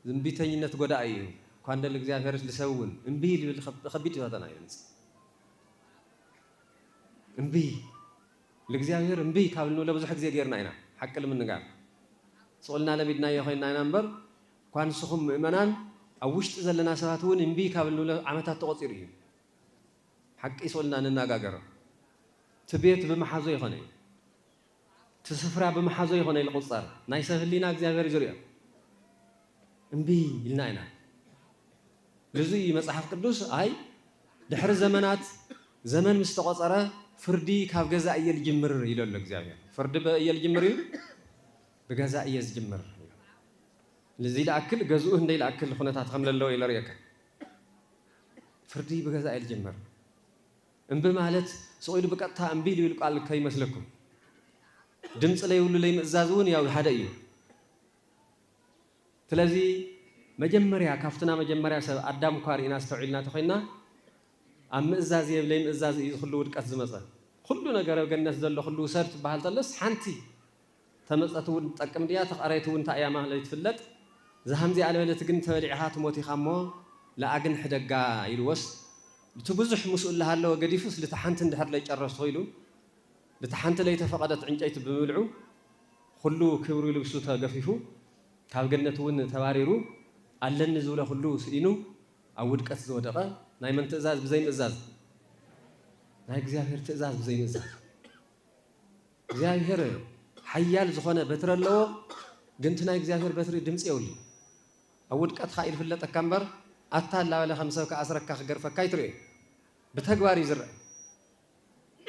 ዝምቢተኝነት ጎዳእ እዩ ኳንደ ለእግዚአብሔር ልሰውን እምቢ ልብል ከቢድ ፈተና እዩ እምቢ ለእግዚአብሔር እምቢ ካብ ልንብሎ ብዙሕ ግዜ ጌርና ኢና ሓቂ ንምንጋር ስቕልና ለሚድና ኮይና ኢና እምበር እኳ ንስኹም ምእመናን ኣብ ውሽጢ ዘለና ሰባት እውን እምቢ ካብ ልንብሎ ዓመታት ተቆፂሩ እዩ ሓቂ ስቕልና ንነጋገሮ ትቤት ብምሓዞ ይኾነ እዩ ትስፍራ ብምሓዞ ይኾነ ይልቁፀር ናይ ሰብ ህሊና እግዚአብሔር ይዝርዮ እምቢ ኢልና ኢና ለዚ መጽሓፍ ቅዱስ አይ ድሕሪ ዘመናት ዘመን ምስ ተቆፀረ ፍርዲ ካብ ገዛ እየ ልጅምር ይለሎ እግዚአብሔር ፍርዲ በእየ ልጅምር እዩ ብገዛ እየ ዝጅምር ለዚ ለአክል ገዝኡ እንደይ ለአክል ኩነታት ከም ለለው ይለርየካ ፍርዲ ብገዛ እየ ልጅምር እምቢ ማለት ስቑኢሉ ብቀጥታ እምቢ ልብል ቃል ከይመስለኩም ድምፂ ለይብሉ ለይምእዛዝ እውን ያው ሓደ እዩ ስለዚ መጀመርያ ካፍትና መጀመርያ ሰብ አዳም ኳር ኢና ዝተውዒልና ተኾይና ኣብ ምእዛዝ የብለይ ምእዛዝ እዩ ኩሉ ውድቀት ዝመፀ ኩሉ ነገር ገነት ዘሎ ኩሉ ሰብ ትበሃል ተለስ ሓንቲ ተመፀት እውን ትጠቅም ድያ ተቐረይቲ እውን እንታይ እያ ማለት ይትፍለጥ ዝሃምዚ ኣለበለት ግን ተበሊዕኻ ትሞት ኢኻ እሞ ለኣግን ሕደጋ ኢልዎስ እቲ ብዙሕ ምስኡ ኣለዎ ገዲፉስ ልቲ ሓንቲ እንድሕር ለይጨረስ ኮይሉ ልቲ ሓንቲ ለይተፈቐደት ዕንጨይቲ ብምብልዑ ኩሉ ክብሩ ልብሱ ተገፊፉ ካብ ገነት እውን ተባሪሩ ኣለኒ ዝብለ ኩሉ ስኢኑ ኣብ ውድቀት ዝወደቐ ናይ መን ትእዛዝ ብዘይ ምእዛዝ ናይ እግዚአብሔር ትእዛዝ ብዘይ ምእዛዝ እግዚአብሔር ሓያል ዝኾነ በትሪ ኣለዎ ግን እቲ ናይ እግዚአብሔር በትሪ ድምፂ የብሉ ኣብ ውድቀትካ ኢልፍለጠካ እምበር ኣታ ላበለ ከም ሰብ ከኣስረካ ክገርፈካ ይትርዮ ብተግባር እዩ ዝርአ